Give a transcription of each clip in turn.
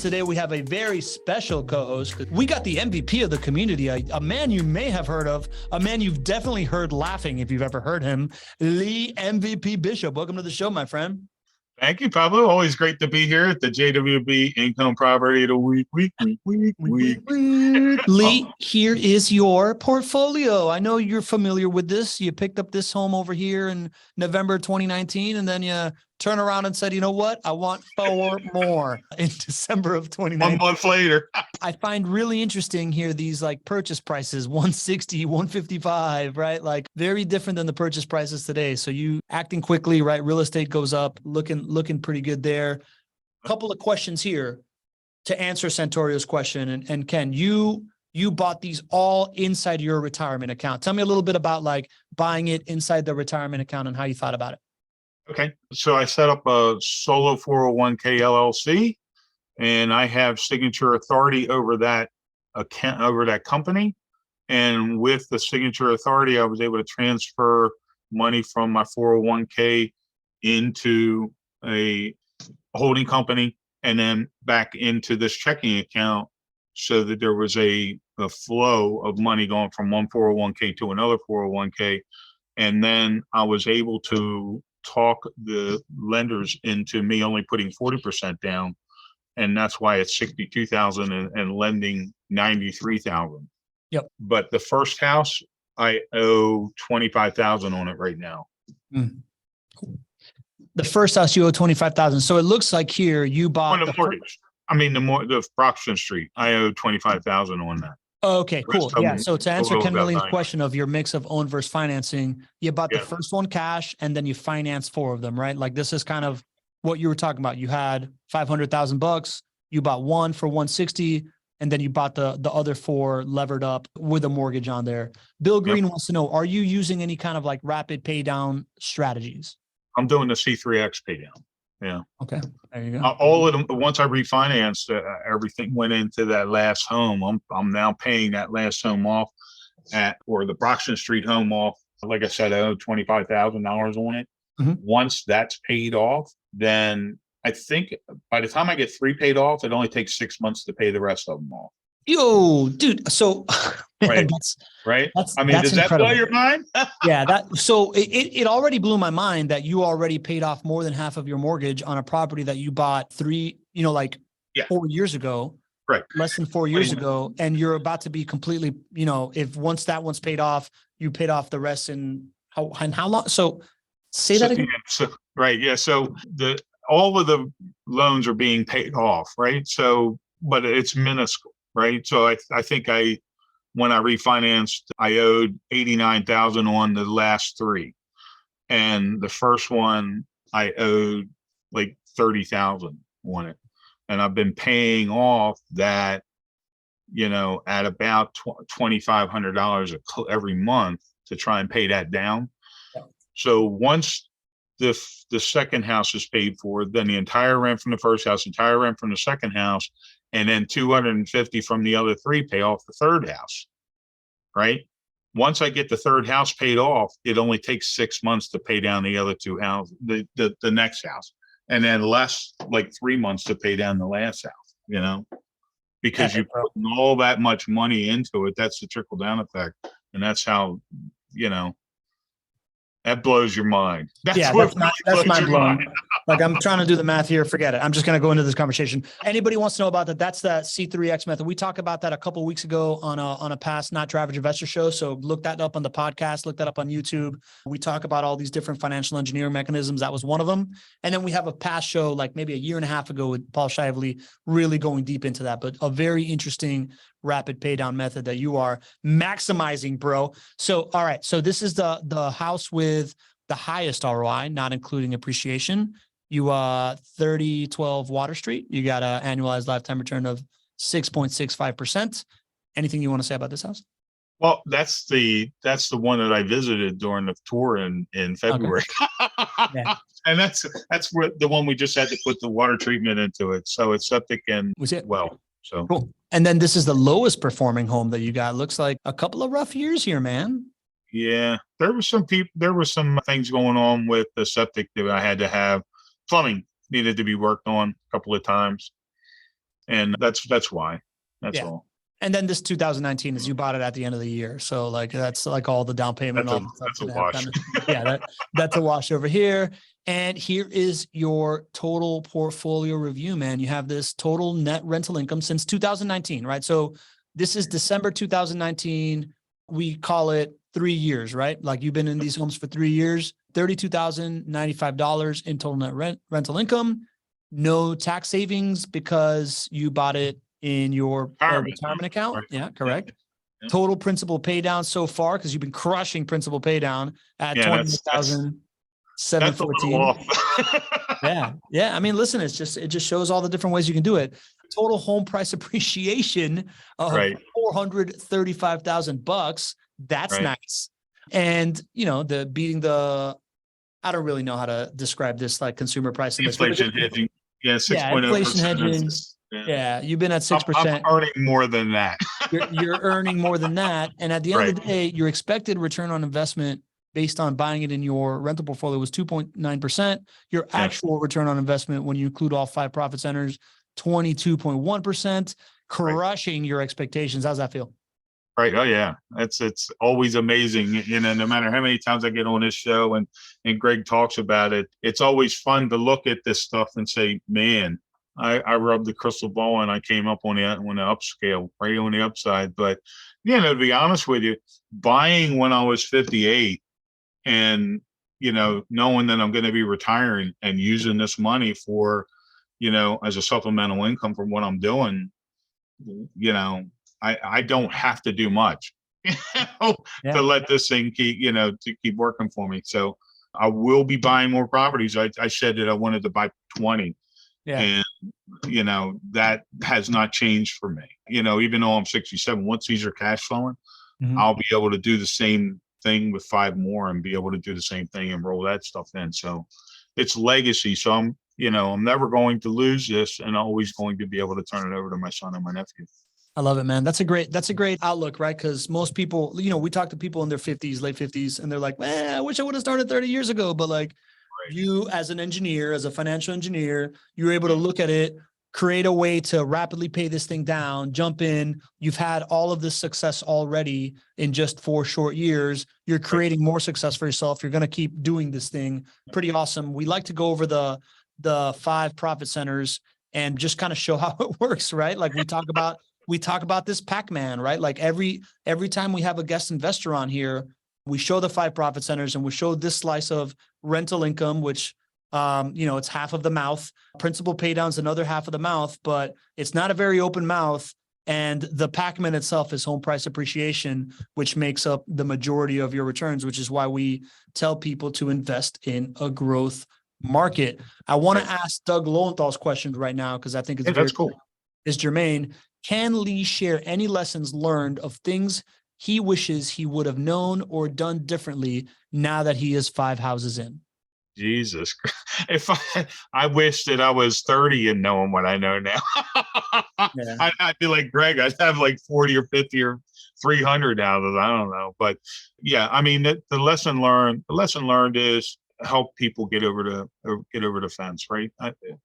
Today, we have a very special co-host. We got the MVP of the community, a man you may have heard of, a man you've definitely heard laughing if you've ever heard him, Lee MVP Bishop. Welcome to the show, my friend. Thank you, Pablo. Always great to be here at the JWB Income Property of the Week. Lee, here is your portfolio. I know you're familiar with this. You picked up this home over here in November 2019, and then you turn around and said, you know what? I want 4 more in December of 2019. 1 month later. I find really interesting here these like purchase prices, 160, 155, right? Like very different than the purchase prices today. So you acting quickly, right? Real estate goes up, looking pretty good there. Couple of questions here to answer Santorio's question. And Ken, you bought these all inside your retirement account. Tell me a little bit about like buying it inside the retirement account and how you thought about it. Okay. So I set up a solo 401k LLC, and I have signature authority over that account, over that company. And with the signature authority, I was able to transfer money from my 401k into a holding company and then back into this checking account so that there was a flow of money going from one 401k to another 401k. And then I was able to talk the lenders into me only putting 40% down. And that's why it's 62,000 and lending 93,000. Yep. But the first house, I owe 25,000 on it right now. Mm. The first house you owe 25,000. So it looks like here you bought on the mortgage. The Broxton Street. I owe 25,000 on that. Oh, okay, cool. Yeah. So to answer Ken Milling's question of your mix of own versus financing, you bought the first one cash and then you financed 4 of them, right? Like this is kind of what you were talking about. You had $500,000. You bought one for 160, and then you bought the other 4 levered up with a mortgage on there. Bill Green wants to know: are you using any kind of like rapid pay down strategies? I'm doing the C3X pay down. Yeah. Okay. There you go. All of them. Once I refinanced, everything went into that last home. I'm now paying that last home off or the Broxton Street home off. Like I said, I owe $25,000 on it. Mm-hmm. Once that's paid off, then I think by the time I get 3 paid off, it only takes 6 months to pay the rest of them off. Yo, dude. So, man, right. Does that blow your mind? Yeah. So it already blew my mind that you already paid off more than half of your mortgage on a property that you bought 4 years ago. Right. Less than 4 years ago. And you're about to be completely, if once that one's paid off, you paid off the rest in how long? So say that again. Right. Yeah. So all of the loans are being paid off. Right. So, but it's minuscule. Right. So I think when I refinanced, I owed 89,000 on the last 3. And the first one I owed like 30,000 on it. And I've been paying off that, at about $2,500 every month to try and pay that down. Yeah. So once the second house is paid for, then the entire rent from the first house, entire rent from the second house, and then 250 from the other 3 pay off the third house, right? Once I get the third house paid off, it only takes 6 months to pay down the other 2 houses, the next house, and then less like 3 months to pay down the last house, because you put all that much money into it. That's the trickle down effect. And that's how, that blows your mind. That's mind blowing. Like I'm trying to do the math here. Forget it. I'm just going to go into this conversation. Anybody wants to know about that? That's the C3X method. We talked about that a couple of weeks ago on a past Not Your Average Investor show. So look that up on the podcast, look that up on YouTube. We talk about all these different financial engineering mechanisms. That was one of them. And then we have a past show, like maybe a year and a half ago with Paul Shively, really going deep into that, but a very interesting rapid pay down method that you are maximizing, bro. So, all right. So this is the house with the highest ROI, not including appreciation. You 3012 Water Street. You got an annualized lifetime return of 6.65%. Anything you want to say about this house? Well, that's the one that I visited during the tour in February. Okay. Yeah. And that's where the one we just had to put the water treatment into it. So it's septic and well. So cool. And then this is the lowest performing home that you got. Looks like a couple of rough years here, man. Yeah, there were some things going on with the septic that I had to have. Plumbing needed to be worked on a couple of times. And that's why. That's Yeah. all. And then this 2019 is you bought it at the end of the year. So like, that's like all the down payment. That's And a all the stuff that's a gonna have wash. kind of- yeah, that's a wash over here. And here is your total portfolio review, man. You have this total net rental income since 2019, right? So this is December 2019. We call it 3 years, right? Like you've been in these homes for 3 years, $32,095 in total net rental income. No tax savings because you bought it in your retirement account. Right. Yeah, correct. Yeah. Total principal pay down so far, because you've been crushing principal pay down at Yeah, that's a little 28,714. off. Yeah. Yeah. I mean, listen, it just shows all the different ways you can do it. Total home price appreciation of Right. $435,000. That's Right. nice. And the beating the, I don't really know how to describe this, like consumer price index. Inflation hedging. Yeah, 6.0%. Inflation hedging. Yeah, you've been at 6%. I'm earning more than that. You're earning more than that. And at the end of the day, your expected return on investment based on buying it in your rental portfolio was 2.9%. Your actual return on investment, when you include all 5 profit centers, 22.1%, crushing your expectations. How's that feel? Right. Oh yeah. It's always amazing. No matter how many times I get on this show and Greg talks about it, it's always fun to look at this stuff and say, man, I rubbed the crystal ball and I came up on the upscale, right on the upside. But to be honest with you, buying when I was 58 and knowing that I'm going to be retiring and using this money for, as a supplemental income from what I'm doing, I don't have to do much to let this thing keep working for me. So I will be buying more properties. I said that I wanted to buy 20. Yeah. And that has not changed for me. Even though I'm 67, once these are cash flowing, I'll be able to do the same thing with 5 more and be able to do the same thing and roll that stuff in. So it's legacy. So I'm never going to lose this and always going to be able to turn it over to my son and my nephew. I love it, man. That's a great outlook, right? Because most people, we talk to people in their 50s, late 50s, and they're like, man, I wish I would have started 30 years ago. But like you as an engineer, as a financial engineer, you were able to look at it, create a way to rapidly pay this thing down, jump in. You've had all of this success already in just 4 short years. You're creating more success for yourself. You're going to keep doing this thing. Pretty awesome. We like to go over the 5 profit centers and just kind of show how it works, right? Like we talk about this Pac-Man, right? Like every time we have a guest investor on here, we show the 5 profit centers and we show this slice of rental income, which, it's half of the mouth. Principal pay down is another half of the mouth, but it's not a very open mouth. And the Pac-Man itself is home price appreciation, which makes up the majority of your returns, which is why we tell people to invest in a growth market. I want to ask Doug Lowenthal's questions right now because I think it's that's cool. Is germane. Can Lee share any lessons learned of things he wishes he would have known or done differently now that he is 5 houses in? Jesus, if I wish that I was 30 and knowing what I know now, I'd be like Greg. I'd have like 40 or 50 or 300 out of it. I don't know, but yeah, I mean, the lesson learned is help people get over the fence. Right.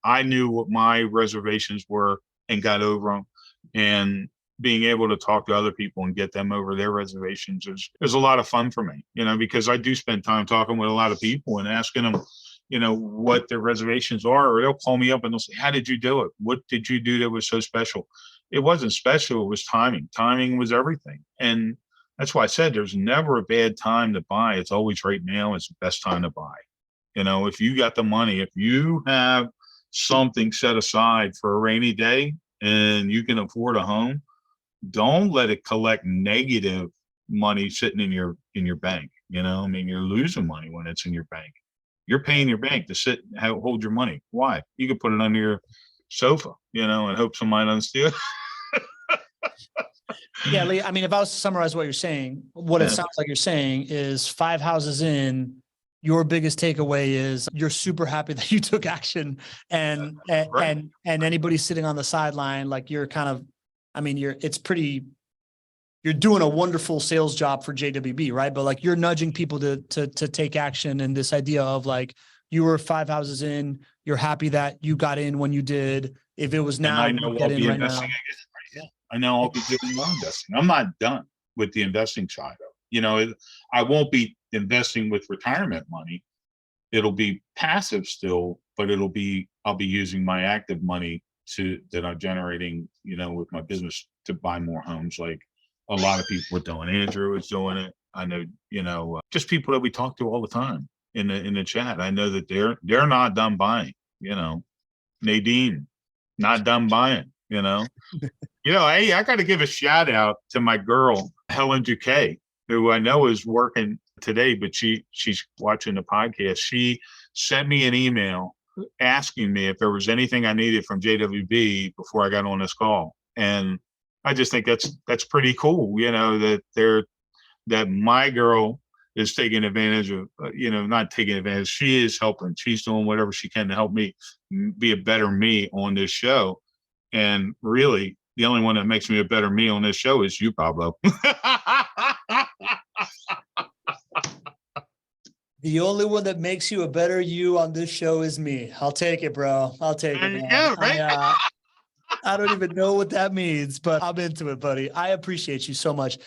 I knew what my reservations were and got over them, and being able to talk to other people and get them over their reservations is a lot of fun for me, because I do spend time talking with a lot of people and asking them, what their reservations are, or they'll call me up and they'll say, how did you do it? What did you do that was so special? It wasn't special. It was timing. Timing was everything. And that's why I said there's never a bad time to buy. It's always right now is the best time to buy. If you got the money, if you have something set aside for a rainy day and you can afford a home, don't let it collect negative money sitting in your bank. I mean, you're losing money when it's in your bank. You're paying your bank to sit and hold your money. Why? You could put it under your sofa, and hope somebody doesn't steal it. Yeah, Lee, I mean, if I was to summarize what you're saying, what it sounds like you're saying is 5 houses in, your biggest takeaway is you're super happy that you took action, and anybody sitting on the sideline, like you're kind of, I mean, you're doing a wonderful sales job for JWB, right? But like you're nudging people to take action, and this idea of like you were 5 houses in, you're happy that you got in when you did. if it was And now, I know get I'll in be right investing now. again. I know I'll be doing more investing. I'm not done with the investing side of it. You know, I won't be investing with retirement money. It'll be passive still, but I'll be using my active money that I'm generating, you know, with my business to buy more homes. Like a lot of people are doing. Andrew is doing it. I know, you know, just people that we talk to all the time in the chat. I know that they're not done buying, you know. Nadine, not done buying, you know. You know, hey, I got to give a shout out to my girl, Helen Duquet, who I know is working today, but she's watching the podcast. She sent me an email asking me if there was anything I needed from JWB before I got on this call. And I just think that's pretty cool, you know, that my girl is taking advantage of, you know, not taking advantage. She is helping. She's doing whatever she can to help me be a better me on this show. And really, the only one that makes me a better me on this show is you, Pablo. The only one that makes you a better you on this show is me. I'll take it, bro. I'll take it, man. Yeah, right? I don't even know what that means, but I'm into it, buddy. I appreciate you so much.